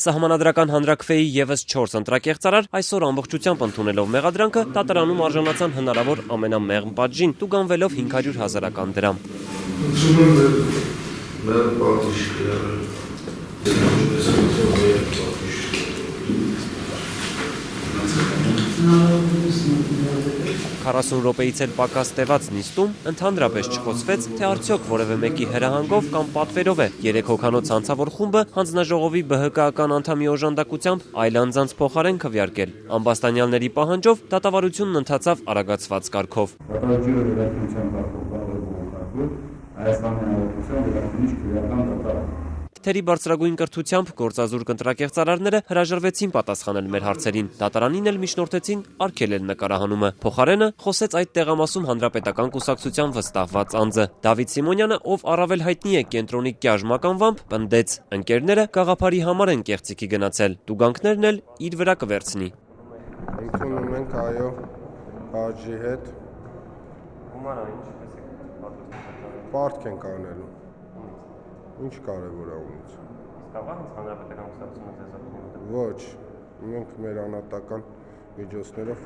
Սահմանադրական հանրաքվեի ևս 4 ընտրակեղծարար այսօր ամբողջությամբ ընդունելով մեղադրանքը դատարանում արժանացան հնարավոր ամենամեղմ պատժին, տուգանվելով 500,000 դրամ։ Քառասուն րոպեից էլ պակաս տևած նիստում ընդհանրապես չխոսվեց, թե արդյոք որևէ մեկի հրահանգով կամ պատվերով է 3 հոգանոց հանցավոր խումբը հանձնաժողովի ԲՀԿ-ական անդամի օժանդակությամբ այլ անձանց փոխարեն քվեարկել։ Ամբաստանյալների պահանջով դատավարությունն ընթացավ արագացված կարգով։ Թերի բարձրագույն կրթությամբ գործազուրկ ընտրակեղծարարները հրաժարվեցին պատասխանել մեր հարցերին, դատարանին էլ միջնորդեցին արգելել նկարահանումը։ Փոխարենը խոսեց այդ տեղամասում հանրապետական կուսակցության վստահված անձը։ Դավիթ Սիմոնյանը, ով առավել հայտնի է կենտրոնի Կյաժմ ականվամբ, պնդեց, ընկերները գաղափարի համար են կեղծիքի գնացել, տուգանքներն էլ իր վրա կվերցնի։ Ընդունում ենք, այո, բաժի հետ։ Պարտք ենք անելու։ Ինչ կարևոր է ունից։ Կարող է հանրապետական կուսակցությունը ձեզ օգնել։ Ոչ, մենք մեր անհատական միջոցներով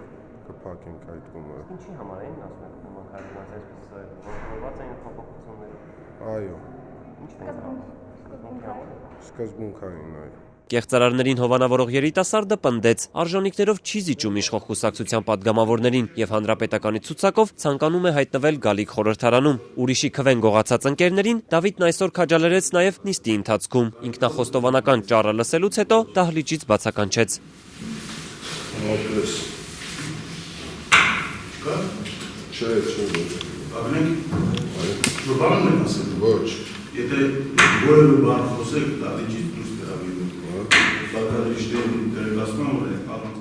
կփակենք այդ գումարը։ Ինչի համար են ասում նման քարտեզից ողջունված են փոփոխությունները։ Այո։ Ինչն է սկզբունքային, այո։ Կեղծարարներին հովանավորող երիտասարդը պնդեց, արժանիքներով չի զիջում իշխող կուսակցության падգամավորներին եւ հանրապետականի ցուցակով ցանկանում է հայտնվել գալիք խորհրդարանում։ Ուրիշի քվեն գողացած ընկերներին Դավիթն այսօր քաջալերեց նաեւ նիստի ընթացքում։ Ինքնախոստովանական ճառը լսելուց հետո դահլիճից բացականչեց։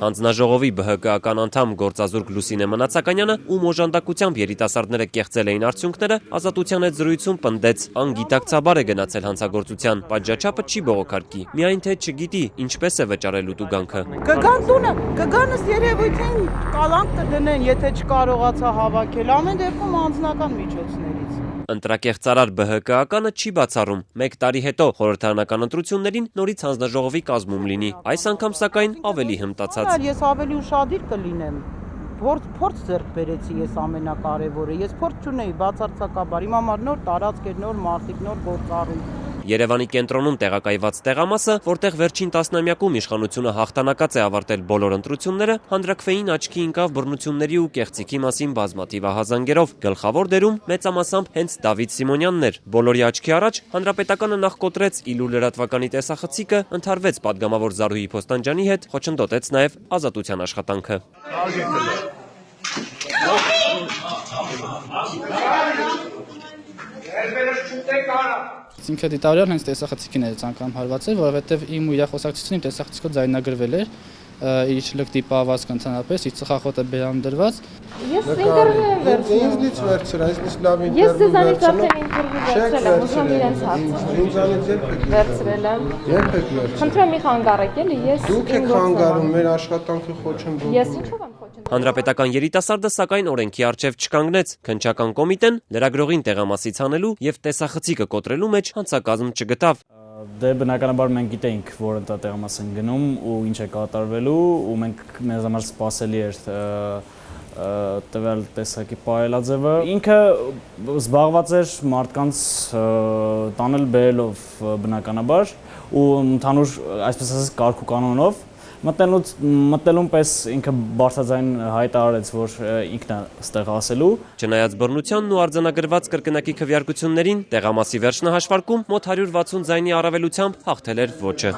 Հանձնաժողովի ԲՀԿ-ական անդամ գործազուրկ Լուսինե Մնացականյանը, ում օժանդակությամբ երիտասարդները կեղծել էին արդյունքները, Ազատության հետ զրույցում պնդեց, անգիտակցաբար է գնացել հանցագործության, պատժաչափը չի բողոքարկի, միայն թե չգիտի ինչպես է վճարելու տուգանքը։ Կգան տունը, կգան ըստ երևույթին կալանք կդնեն, եթե չկարողացա հավաքել, ամեն դեպքում անձնական միջոցներից։ Ընտրակեղծարար ԲՀԿ-ականը չի բացառում, 1 տարի հետո խորհրդարանական ընտրություններին նորից հանձնաժողովի կազմում լինի, այս անգամ սակայն ավելի հմտացած։ Ես ավելի ուշադիր կլինեմ, փորձ ձեռք բերեցի ես ամենակարևորը, ես փորձ չունեի բացարձակաբար, իմ համար նոր տարածք էր, նոր մարդիկ, նոր գործառույթ։ Երևանի կենտրոնում տեղակայված տեղամասը, որտեղ վերջին տասնամյակում իշխանությունը հաղթանակած է ավարտել բոլոր ընտրությունները, հանրաքվեին աչքի ընկավ բռնությունների ու կեղծիքի մասին բազմաթիվ ահազանգերով։ Գլխավոր դերում մեծամասամբ հենց Դավիթ Սիմոնյանն էր։ Բոլորի աչքի առաջ հանրապետականը նախ կոտրեց Իլու լրատվականի տեսախցիկը, ընդհարվեց падգամավոր Զարուհի Փոստանջյանի հետ, խոչընդոտեց նաև Ազատության աշխատանքը։ Ինքը դիտավորյալ հենց տեսախցիկին էր ցանկանում հարվածել, որովհետև իմ ու իր խոսակցությունը իմ տեսախցիկով ձայնագրվել էր, իր լկտի պահվածքը ընդհանրապես, իր ծխախոտը բերան դրված։ Ես ինտերվյու եմ վերցրել։ Ինձնից վերցրել, այսպես լավ Ես ինտերվյու ձեզանից արդեն ինտերվյու վերցրել եմ, ուզում իրենց հարցը։ Ինձանից երբեք Վերցրել եմ։ Երբեք վերցրել։ Խնդրեմ մի խանգարեք էլի, ես Դուք եք խանգարում մեր աշխատանքի խոչընդոտում։ Ես ինչով եմ խոչընդոտում։ Հանրապետական երիտասարդը սակայն օրենքի առջև չկանգնեց, քննչական կոմիտեն լրագրողին տեղամասից հանելու եւ տեսախցիկը կոտրելու մեջ հանցակազմ չգտավ։ Դե բնականաբար մենք գիտեինք, որ ընդ տեղամաս են գնում ու ինչ է կատարվելու, ու մենք մեզ համար սպասելի էր տվյալ տեսակի պայելաձևը։ Ինքը զբաղված էր մարդկանց տանել բերելով բնականաբար ու ընդհանուր, այսպես ասած, կարգ ու կանոնով մտնելուն պես ինքը բարձրաձայն հայտարարեց, որ ինքն է ստեղ ասելու։ Չնայած բռնությանն ու արձանագրված կրկնակի քվեարկություններին, տեղամասի վերջնահաշվարկում մոտ 160 ձայնի առավելությամբ հաղթել էր ոչը։